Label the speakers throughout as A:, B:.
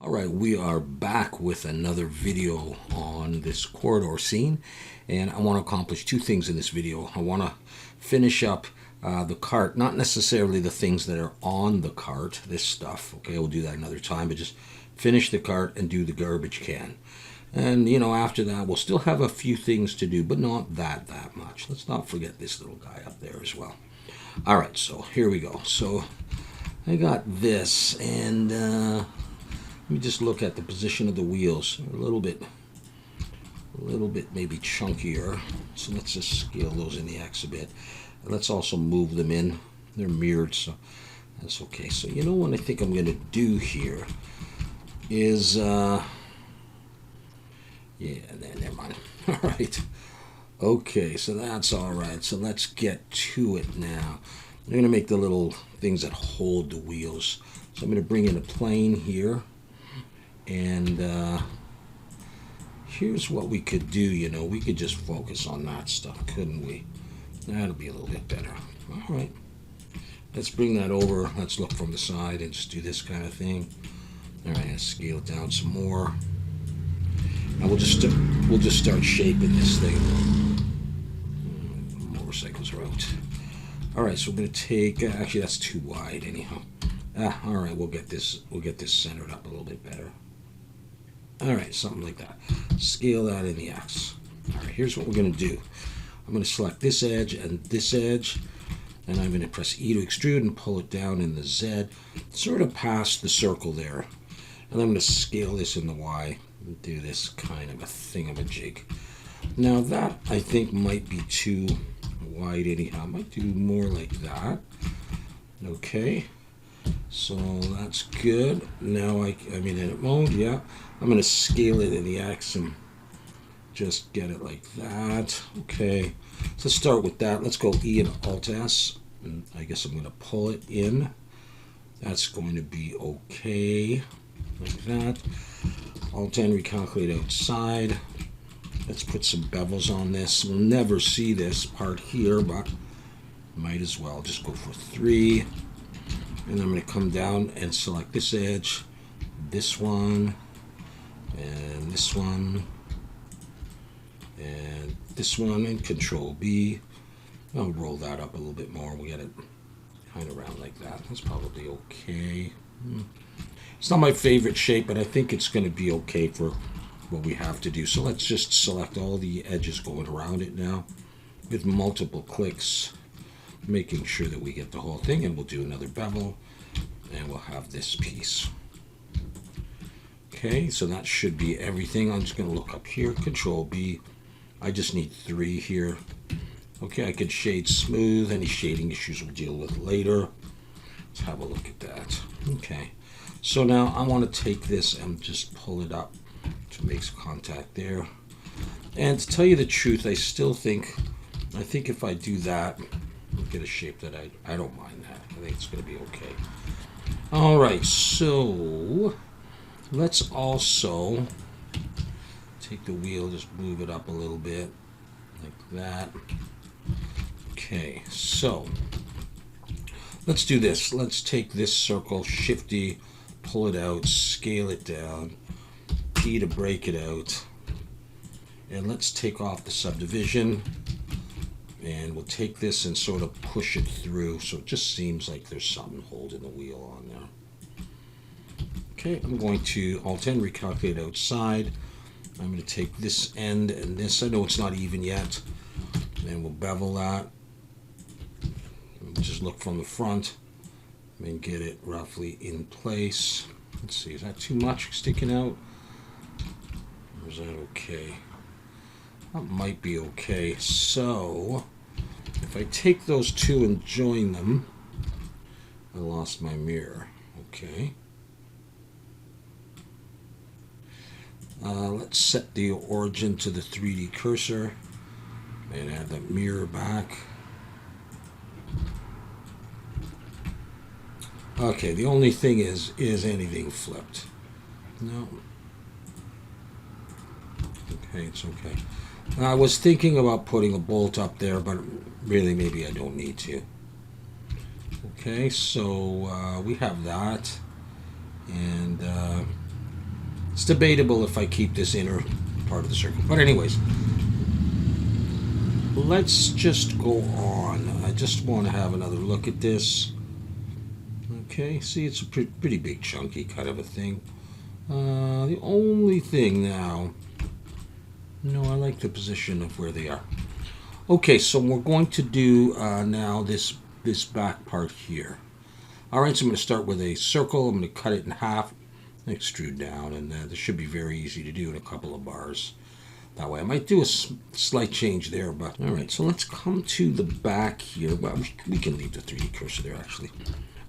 A: All right, we are back with another video on this corridor scene, and I want to accomplish two things in this video. I want to finish up the cart, not necessarily the things that are on the cart, this stuff, okay, we'll do that another time, but just finish the cart and do the garbage can. And, you know, after that, we'll still have a few things to do, but not that much. Let's not forget this little guy up there as well. All right, so here we go. So I got this, and let me just look at the position of the wheels. A little bit maybe chunkier. So let's just scale those in the X a bit. Let's also move them in. They're mirrored, so that's okay. So you know what I think I'm going to do here is, yeah, never mind. All right. Okay, so that's all right. So let's get to it now. I'm going to make the little things that hold the wheels. So I'm going to bring in a plane here. And here's what we could do, you know, we could just focus on that stuff, couldn't we? That'll be a little bit better. All right, let's bring that over. Let's look from the side and just do this kind of thing. All right, let's scale it down some more. And we'll just start shaping this thing. Motorcycles are out. All right, so we're gonna take. Actually, that's too wide, anyhow. All right, we'll get this centered up a little bit better. All right, something like that. Scale that in the X. All right, here's what we're going to do. I'm going to select this edge, and I'm going to press E to extrude and pull it down in the Z, sort of past the circle there. And I'm going to scale this in the Y and do this kind of a thingamajig. Now that, I think, might be too wide anyhow. I might do more like that. Okay. So that's good. Now I'm in edit mode, yeah. I'm going to scale it in the X and just get it like that. Okay, so let's start with that. Let's go E and Alt S. And I guess I'm going to pull it in. That's going to be okay, like that. Alt N, recalculate outside. Let's put some bevels on this. We'll never see this part here, but might as well just go for 3. And I'm going to come down and select this edge, this one, and this one, and this one, and Control B. I'll roll that up a little bit more. We'll get it kind of round like that. That's probably okay. It's not my favorite shape, but I think it's going to be okay for what we have to do. So let's just select all the edges going around it now with multiple clicks, making sure that we get the whole thing, and we'll do another bevel, and we'll have this piece. Okay, so that should be everything. I'm just going to look up here, Control B. I just need 3 here. Okay, I could shade smooth. Any shading issues we'll deal with later. Let's have a look at that. Okay, so now I want to take this and just pull it up to make contact there. And to tell you the truth, I think if I do that, I'll get a shape that I don't mind that. I think it's going to be okay. All right, so let's also take the wheel, just move it up a little bit, like that. Okay, so let's do this. Let's take this circle, Shift-D, pull it out, scale it down, P to break it out, and let's take off the subdivision. And we'll take this and sort of push it through so it just seems like there's something holding the wheel on there. Okay, I'm going to Alt-N, recalculate outside. I'm going to take this end and this. I know it's not even yet. And we'll bevel that. And just look from the front and get it roughly in place. Let's see, is that too much sticking out? Or is that okay? That might be okay. So if I take those two and join them, I lost my mirror. Okay. Let's set the origin to the 3D cursor and add that mirror back. Okay, the only thing is anything flipped? No. Okay, it's okay. I was thinking about putting a bolt up there, but really maybe I don't need to. Okay, so we have that. And It's debatable if I keep this inner part of the circle. But anyways, let's just go on. I just want to have another look at this. Okay, see, it's a pretty big, chunky kind of a thing. The only thing now, no, I like the position of where they are. Okay, so we're going to do now this back part here. All right, so I'm going to start with a circle. I'm going to cut it in half, extrude down, and this should be very easy to do in a couple of bars. That way, I might do a slight change there, but all right. So let's come to the back here. Well, we can leave the 3D cursor there actually.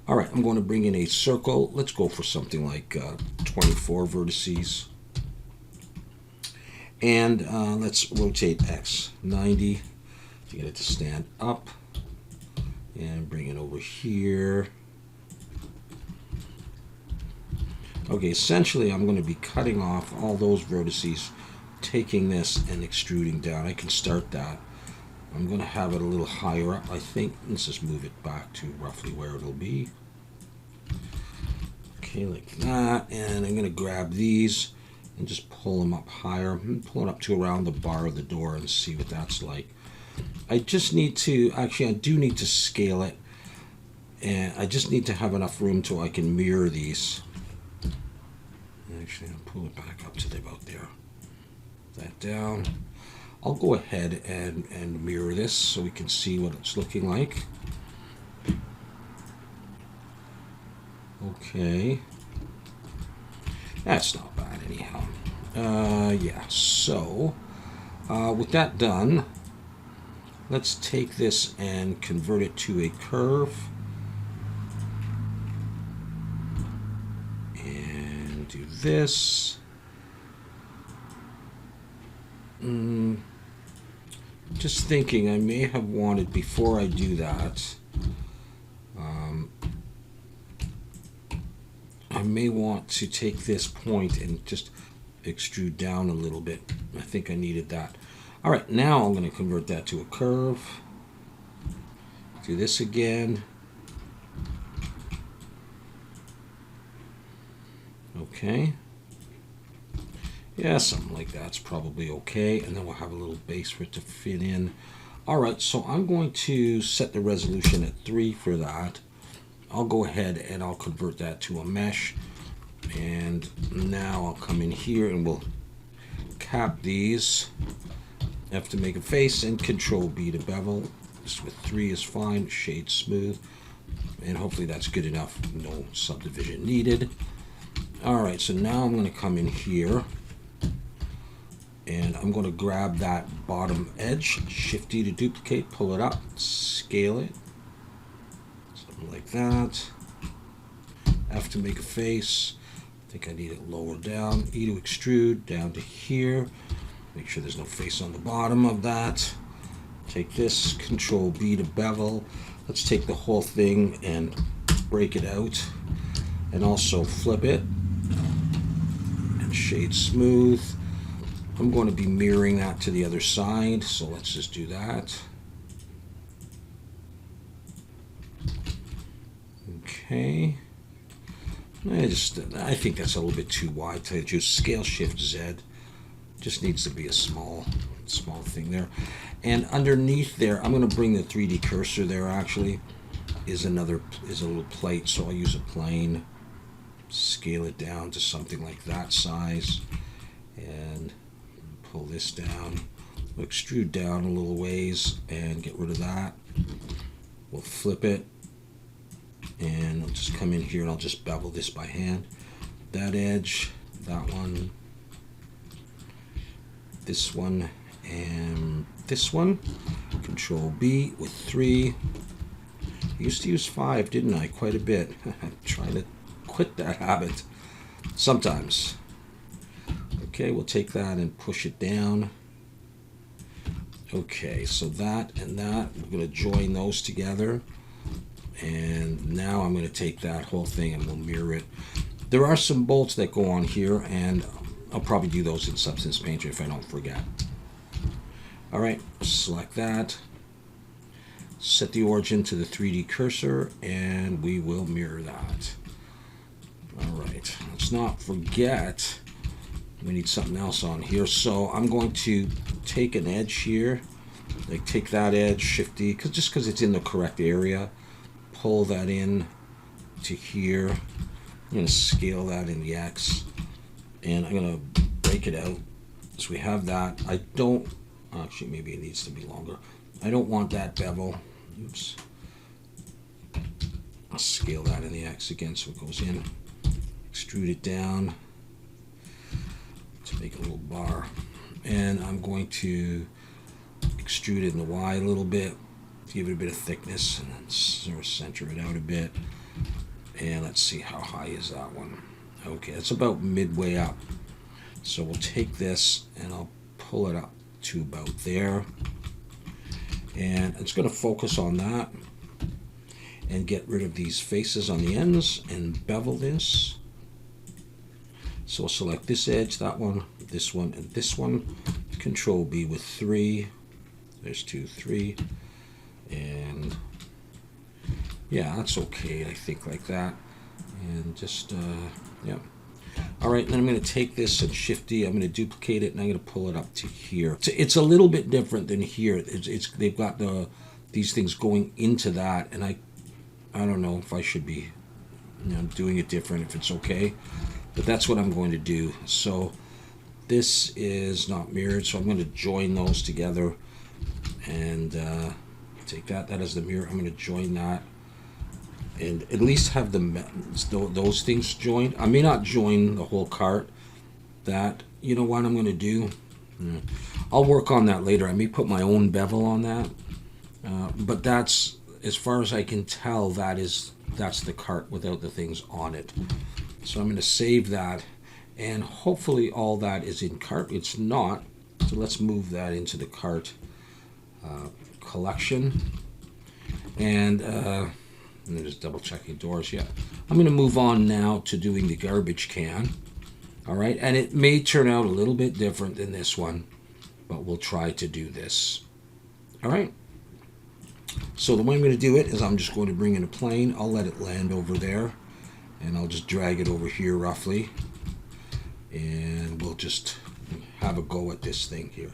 A: All right, I'm going to bring in a circle. Let's go for something like 24 vertices. And let's rotate X 90 to get it to stand up. And bring it over here. Okay, essentially I'm going to be cutting off all those vertices, taking this and extruding down. I can start that. I'm going to have it a little higher up, I think. Let's just move it back to roughly where it'll be. Okay, like that. And I'm going to grab these and just pull them up higher. Pull it up to around the bar of the door and see what that's like. I just need to, actually I do need to scale it. And I just need to have enough room so I can mirror these. Actually, I'll pull it back up to about there. That down. I'll go ahead and mirror this so we can see what it's looking like. Okay. That's not bad anyhow. Yeah, so with that done, let's take this and convert it to a curve. And do this. Just thinking, I may have wanted, before I do that, I may want to take this point and just extrude down a little bit. I think I needed that. All right, now I'm going to convert that to a curve. Do this again. Okay. Yeah, something like that's probably okay. And then we'll have a little base for it to fit in. All right, so I'm going to set the resolution at 3 for that. I'll go ahead and I'll convert that to a mesh. And now I'll come in here and we'll cap these. F to make a face and Control B to bevel. Just with 3 is fine, shade smooth. And hopefully that's good enough. No subdivision needed. All right, so now I'm going to come in here. And I'm going to grab that bottom edge, Shift D to duplicate, pull it up, scale it, something like that. F to make a face. I think I need it lower down. E to extrude down to here. Make sure there's no face on the bottom of that. Take this, Control B to bevel. Let's take the whole thing and break it out, and also flip it and shade smooth. I'm going to be mirroring that to the other side, so let's just do that. Okay. I think that's a little bit too wide to just scale Shift Z. Just needs to be a small thing there. And underneath there, I'm going to bring the 3D cursor there. Actually, is a little plate, so I'll use a plane. Scale it down to something like that size, and pull this down, extrude down a little ways and get rid of that. We'll flip it and I'll just come in here and I'll just bevel this by hand. That edge, that one, this one, and this one. Control B with 3. I used to use 5, didn't I? Quite a bit. I'm trying to quit that habit sometimes. Okay, we'll take that and push it down. Okay, so that and that, we're going to join those together. And now I'm going to take that whole thing and we'll mirror it. There are some bolts that go on here, and I'll probably do those in Substance Painter if I don't forget. All right, select that. Set the origin to the 3D cursor, and we will mirror that. All right, let's not forget We need something else on here. So I'm going to take an edge here, like take that edge, Shift D, just because it's in the correct area. Pull that in to here. I'm going to scale that in the X, and I'm going to break it out. So we have that. I don't, actually maybe it needs to be longer. I don't want that bevel. Oops. I'll scale that in the X again so it goes in. Extrude it down to make a little bar. And I'm going to extrude it in the Y a little bit to give it a bit of thickness, and then sort of center it out a bit. And let's see, how high is that one? Okay, it's about midway up. So we'll take this and I'll pull it up to about there. And it's going to focus on that and get rid of these faces on the ends and bevel this. So I'll select this edge, that one, and this one. Control B with 3. There's 2, 3. And yeah, that's okay, I think, like that. And just, yeah. All right, then I'm going to take this and Shift D. I'm going to duplicate it, and I'm going to pull it up to here. It's a little bit different than here. They've got these things going into that, and I don't know if I should be, doing it different, if it's okay. But that's what I'm going to do. So this is not mirrored, so I'm going to join those together and take that as the mirror. I'm going to join that and at least have those things joined. I may not join the whole cart. That, you know what I'm going to do? I'll work on that later. I may put my own bevel on that. But that's, as far as I can tell, that's the cart without the things on it. So I'm going to save that, and hopefully all that is in cart. It's not, so let's move that into the cart collection. And I'm just double checking doors. Yeah, I'm going to move on now to doing the garbage can. All right, and it may turn out a little bit different than this one, but we'll try to do this. All right. So the way I'm going to do it is I'm just going to bring in a plane. I'll let it land over there, and I'll just drag it over here roughly, and we'll just have a go at this thing here.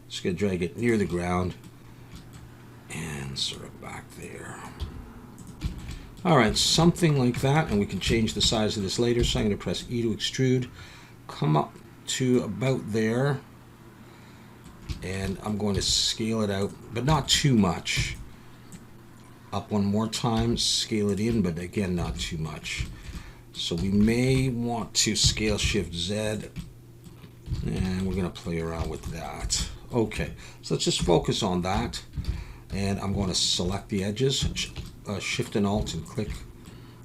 A: Just going to drag it near the ground and sort of back there. All right, something like that, and we can change the size of this later. So I'm going to press E to extrude, come up to about there, and I'm going to scale it out, but not too much. Up one more time, scale it in, but again, not too much. So we may want to scale Shift Z, and we're going to play around with that. Okay, so let's just focus on that, and I'm going to select the edges, Shift and Alt, and click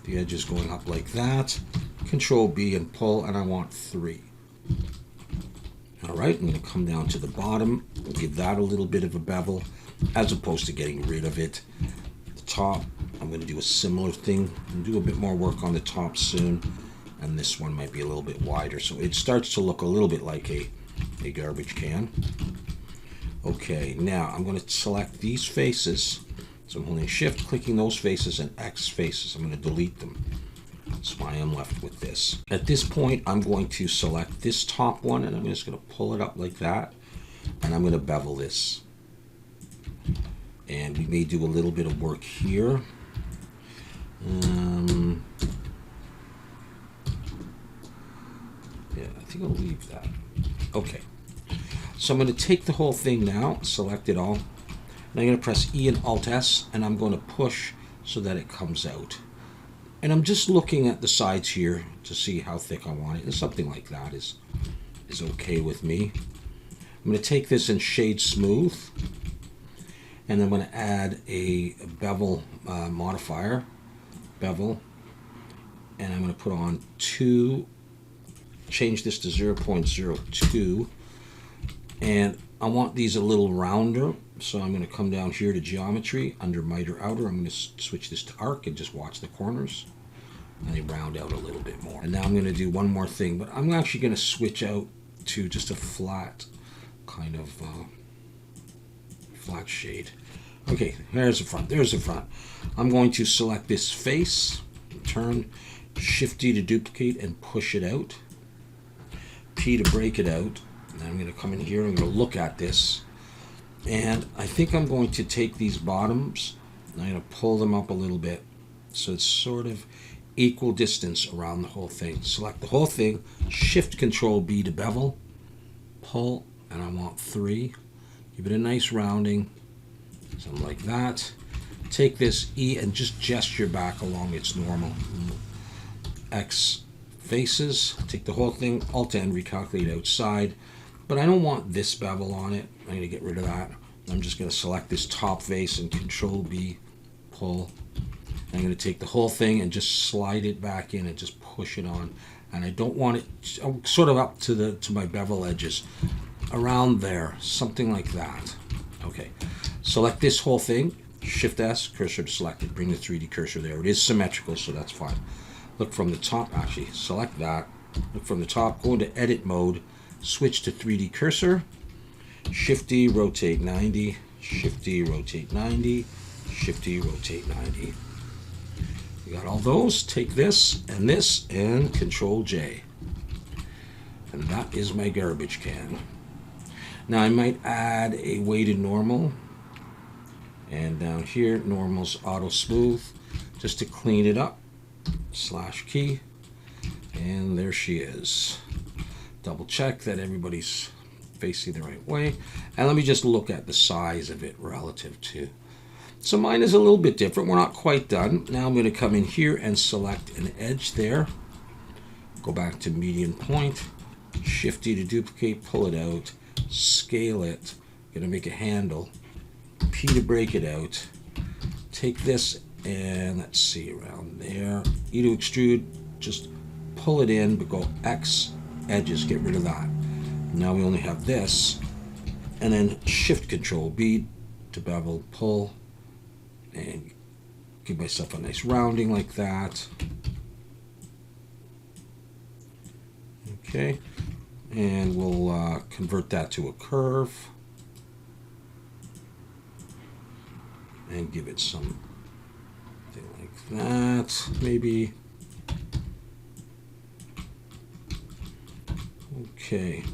A: the edges going up like that. Control B and pull, and I want 3. All right, I'm going to come down to the bottom, give that a little bit of a bevel, as opposed to getting rid of it. Top, I'm going to do a similar thing and do a bit more work on the top soon, and this one might be a little bit wider, so it starts to look a little bit like a garbage can. Okay, now I'm going to select these faces, so I'm holding Shift, clicking those faces, and X faces. I'm going to delete them. That's why I'm left with this. At this point, I'm going to select this top one, and I'm just going to pull it up like that, and I'm going to bevel this. And we may do a little bit of work here. Yeah, I think I'll leave that. Okay. So I'm going to take the whole thing now, select it all, and I'm going to press E and Alt S, and I'm going to push so that it comes out. And I'm just looking at the sides here to see how thick I want it, and something like that is okay with me. I'm going to take this and shade smooth. And I'm going to add a bevel modifier, bevel, and I'm going to put on 2, change this to 0.02, and I want these a little rounder, so I'm going to come down here to geometry, under miter outer, I'm going to switch this to arc and just watch the corners, and they round out a little bit more. And now I'm going to do one more thing, but I'm actually going to switch out to just a flat kind of flat shade. Okay, there's the front, there's the front. I'm going to select this face, turn, Shift D to duplicate and push it out. P to break it out. And I'm going to come in here and I'm going to look at this. And I think I'm going to take these bottoms and I'm going to pull them up a little bit so it's sort of equal distance around the whole thing. Select the whole thing, Shift Control B to bevel, pull, and I want 3. Give it a nice rounding, something like that. Take this E and just gesture back along its normal. X faces, take the whole thing, Alt N, recalculate outside, but I don't want this bevel on it. I'm going to get rid of that. I'm just going to select this top face and Control B, pull. I'm going to take the whole thing and just slide it back in and just push it on. And I don't want it sort of up to my bevel edges, around there, something like that. Okay, select this whole thing, Shift S, cursor selected, bring the 3D cursor there. It is symmetrical, so that's fine. Look from the top, actually, select that. Look from the top, go into edit mode, switch to 3D cursor, Shift D, rotate 90, Shift D, rotate 90, Shift D, rotate 90. You got all those, take this, and Control J. And that is my garbage can. Now I might add a weighted normal. And down here, normal's auto smooth, just to clean it up. Slash key. And there she is. Double check that everybody's facing the right way. And let me just look at the size of it relative to. So mine is a little bit different. We're not quite done. Now I'm going to come in here and select an edge there. Go back to median point. Shift D to duplicate, pull it out, scale it. I'm going to make a handle. P to break it out. Take this and let's see, around there. E to extrude, just pull it in, but go X, edges, get rid of that. Now we only have this. And then Shift Control B to bevel, pull, and give myself a nice rounding like that. Okay, and we'll convert that to a curve and give it something like that, maybe. Okay,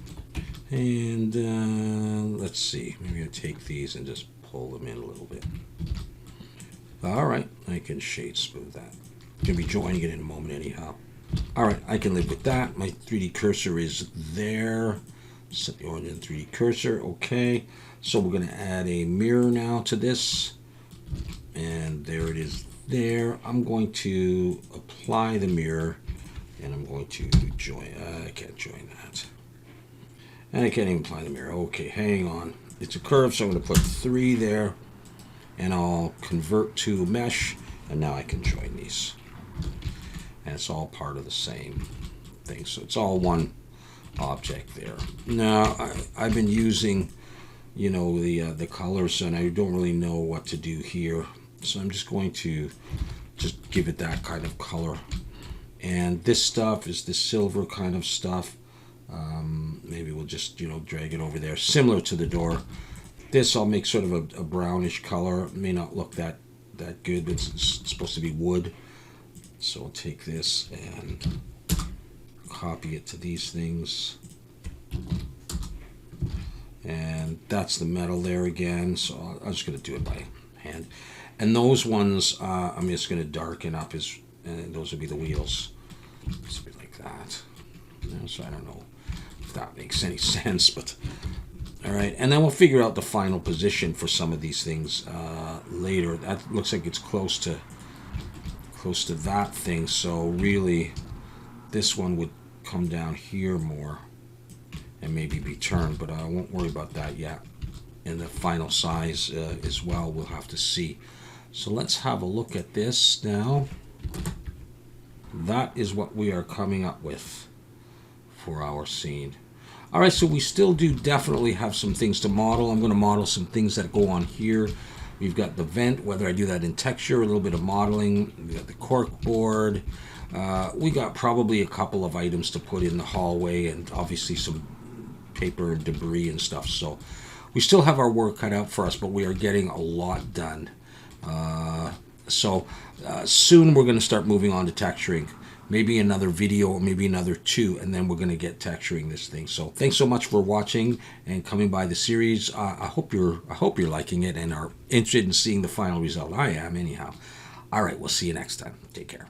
A: and let's see, maybe I'll take these and just pull them in a little bit. All right, I can shade smooth that. Gonna be joining it in a moment anyhow. All right, I can live with that. My 3D cursor is there. Set the origin 3D cursor, okay. So we're gonna add a mirror now to this. And there it is there. I'm going to apply the mirror and I'm going to join, I can't join that. And I can't even apply the mirror. Okay, hang on. It's a curve, so I'm gonna put 3 there. And I'll convert to mesh, and now I can join these. And it's all part of the same thing, so it's all one object there. Now, I've been using, you know, the colors, and I don't really know what to do here. So I'm just going to just give it that kind of color. And this stuff is the silver kind of stuff. Maybe we'll just, you know, drag it over there, similar to the door. This I'll make sort of a brownish color. It may not look that good, but it's supposed to be wood. So I'll take this and copy it to these things. And that's the metal there again. So I'm just going to do it by hand. And those ones I'm just going to darken up, and those will be the wheels. Something like that. So I don't know if that makes any sense, but all right. And then we'll figure out the final position for some of these things later. That looks like it's close to that thing. So really, this one would come down here more and maybe be turned, but I won't worry about that yet. And the final size as well, we'll have to see. So let's have a look at this now. That is what we are coming up with for our scene. All right, so we still do definitely have some things to model. I'm going to model some things that go on here. We've got the vent, whether I do that in texture, a little bit of modeling. We got the cork board. We got probably a couple of items to put in the hallway, and obviously some paper and debris and stuff. So we still have our work cut out for us, but we are getting a lot done. So soon we're going to start moving on to texturing. maybe another video or maybe another two, and then we're going to get texturing this thing. So thanks so much for watching and coming by the series. I hope you're liking it and are interested in seeing the final result. I am anyhow. All right, we'll see you next time. Take care.